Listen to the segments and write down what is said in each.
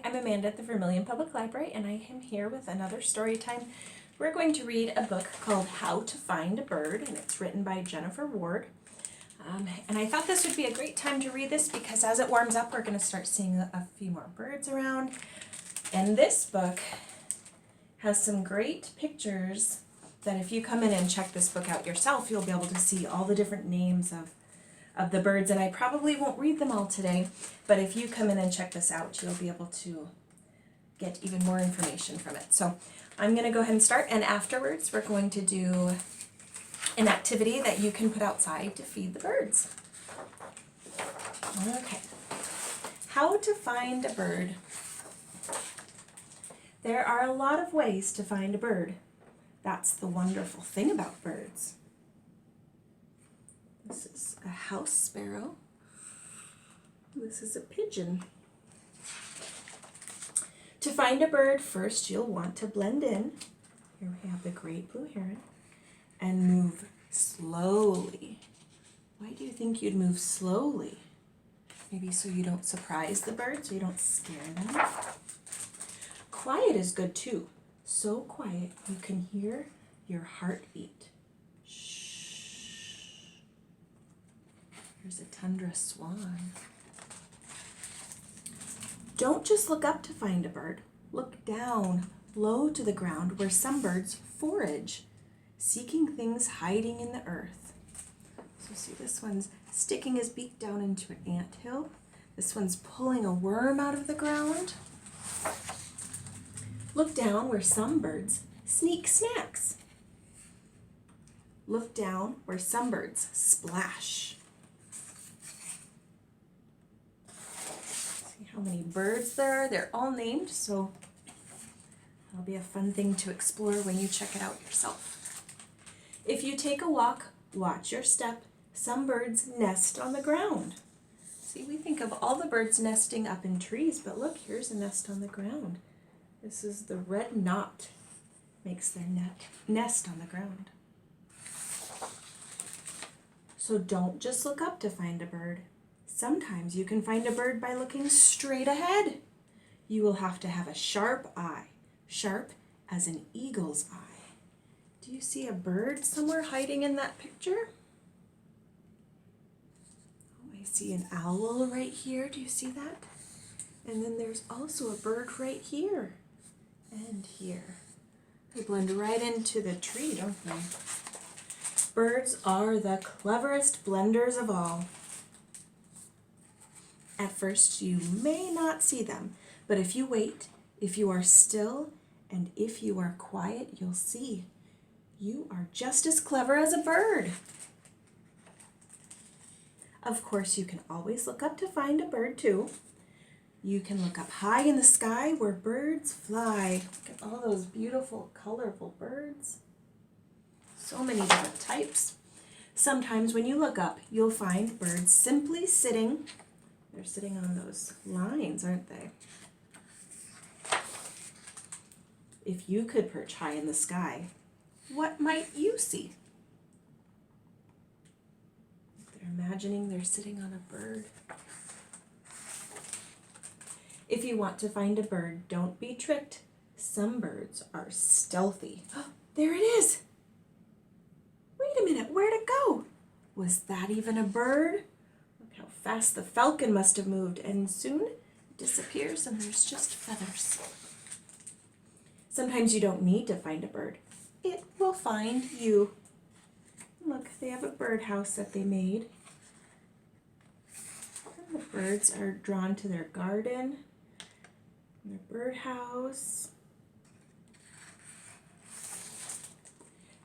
I'm Amanda at the Vermilion Public Library, and I am here with another story time. We're going to read a book called How to Find a Bird, and it's written by Jennifer Ward. And I thought this would be a great time to read this because as it warms up, we're going to start seeing a few more birds around. And this book has some great pictures that if you come in and check this book out yourself, you'll be able to see all the different names of the birds, and I probably won't read them all today, but if you come in and check this out, you'll be able to get even more information from it. So I'm going to go ahead and start, and afterwards we're going to do an activity that you can put outside to feed the birds. Okay, how to find a bird. There are a lot of ways to find a bird. That's the wonderful thing about birds. This is a house sparrow. This is a pigeon. To find a bird, first you'll want to blend in. Here we have the great blue heron. And move slowly. Why do you think you'd move slowly? Maybe so you don't surprise the birds, so you don't scare them. Quiet is good too. So quiet you can hear your heartbeat. Here's a tundra swan. Don't just look up to find a bird. Look down, low to the ground, where some birds forage, seeking things hiding in the earth. So see, this one's sticking his beak down into an anthill. This one's pulling a worm out of the ground. Look down where some birds sneak snacks. Look down where some birds splash. How many birds there are. They're all named, so that'll be a fun thing to explore when you check it out yourself. If you take a walk, watch your step. Some birds nest on the ground. See, we think of all the birds nesting up in trees, but look, here's a nest on the ground. This is the red knot, makes their nest on the ground. So don't just look up to find a bird. Sometimes you can find a bird by looking straight ahead. You will have to have a sharp eye, sharp as an eagle's eye. Do you see a bird somewhere hiding in that picture? Oh, I see an owl right here. Do you see that? And then there's also a bird right here and here. They blend right into the tree, don't they? Birds are the cleverest blenders of all. At first, you may not see them, but if you wait, if you are still, and if you are quiet, you'll see. You are just as clever as a bird. Of course, you can always look up to find a bird, too. You can look up high in the sky where birds fly. Look at all those beautiful, colorful birds. So many different types. Sometimes when you look up, you'll find birds simply sitting. They're sitting on those lines, aren't they? If you could perch high in the sky, what might you see? They're imagining they're sitting on a bird. If you want to find a bird, don't be tricked. Some birds are stealthy. Oh, there it is. Wait a minute, where'd it go? Was that even a bird? How fast the falcon must have moved, and soon it disappears and there's just feathers. Sometimes you don't need to find a bird. It will find you. Look, they have a birdhouse that they made. And the birds are drawn to their garden, their birdhouse.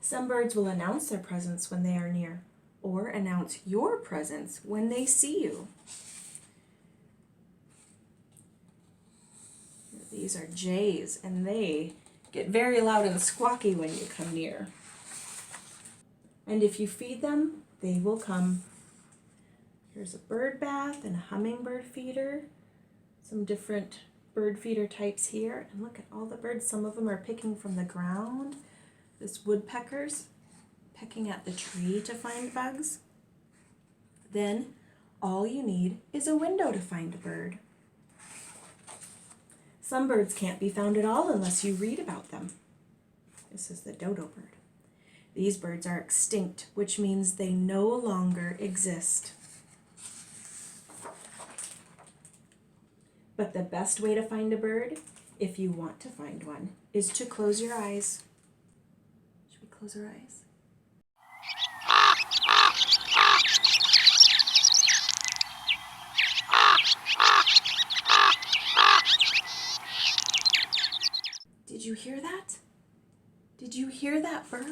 Some birds will announce their presence when they are near, or announce your presence when they see you. These are jays, and they get very loud and squawky when you come near. And if you feed them, they will come. Here's a bird bath and a hummingbird feeder. Some different bird feeder types here. And look at all the birds. Some of them are picking from the ground. This woodpeckers pecking at the tree to find bugs. Then all you need is a window to find a bird. Some birds can't be found at all unless you read about them. This is the dodo bird. These birds are extinct, which means they no longer exist. But the best way to find a bird, if you want to find one, is to close your eyes. Should we close our eyes? Did you hear that? Did you hear that bird?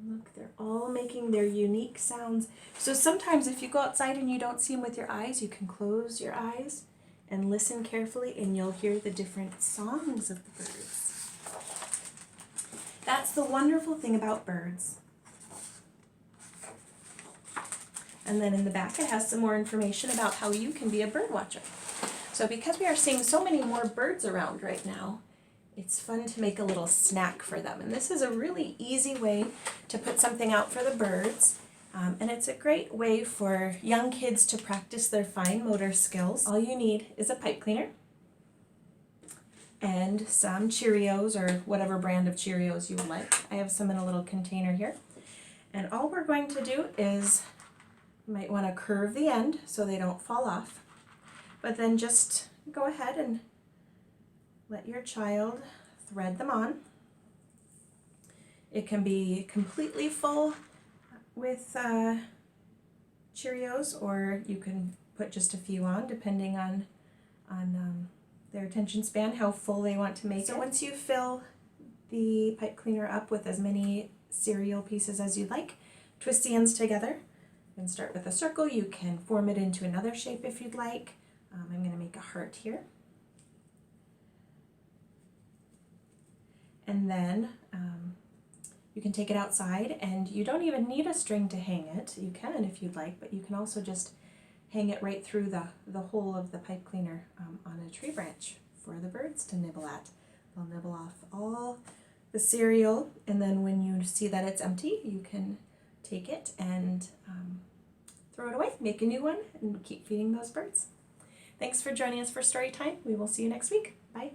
Look, they're all making their unique sounds. So sometimes if you go outside and you don't see them with your eyes, you can close your eyes and listen carefully and you'll hear the different songs of the birds. That's the wonderful thing about birds. And then in the back it has some more information about how you can be a bird watcher. So because we are seeing so many more birds around right now, it's fun to make a little snack for them. And this is a really easy way to put something out for the birds. And it's a great way for young kids to practice their fine motor skills. All you need is a pipe cleaner and some Cheerios or whatever brand of Cheerios you would like. I have some in a little container here. And all we're going to do is, you might want to curve the end so they don't fall off. But then just go ahead and let your child thread them on. It can be completely full with Cheerios, or you can put just a few on depending on their attention span, how full they want to make it. So once you fill the pipe cleaner up with as many cereal pieces as you'd like, twist the ends together. You can start with a circle. You can form it into another shape if you'd like. I'm going to make a heart here. And then you can take it outside, and you don't even need a string to hang it. You can if you'd like, but you can also just hang it right through the hole of the pipe cleaner on a tree branch for the birds to nibble at. They'll nibble off all the cereal, and then when you see that it's empty, you can take it and throw it away, make a new one, and keep feeding those birds. Thanks for joining us for story time. We will see you next week. Bye.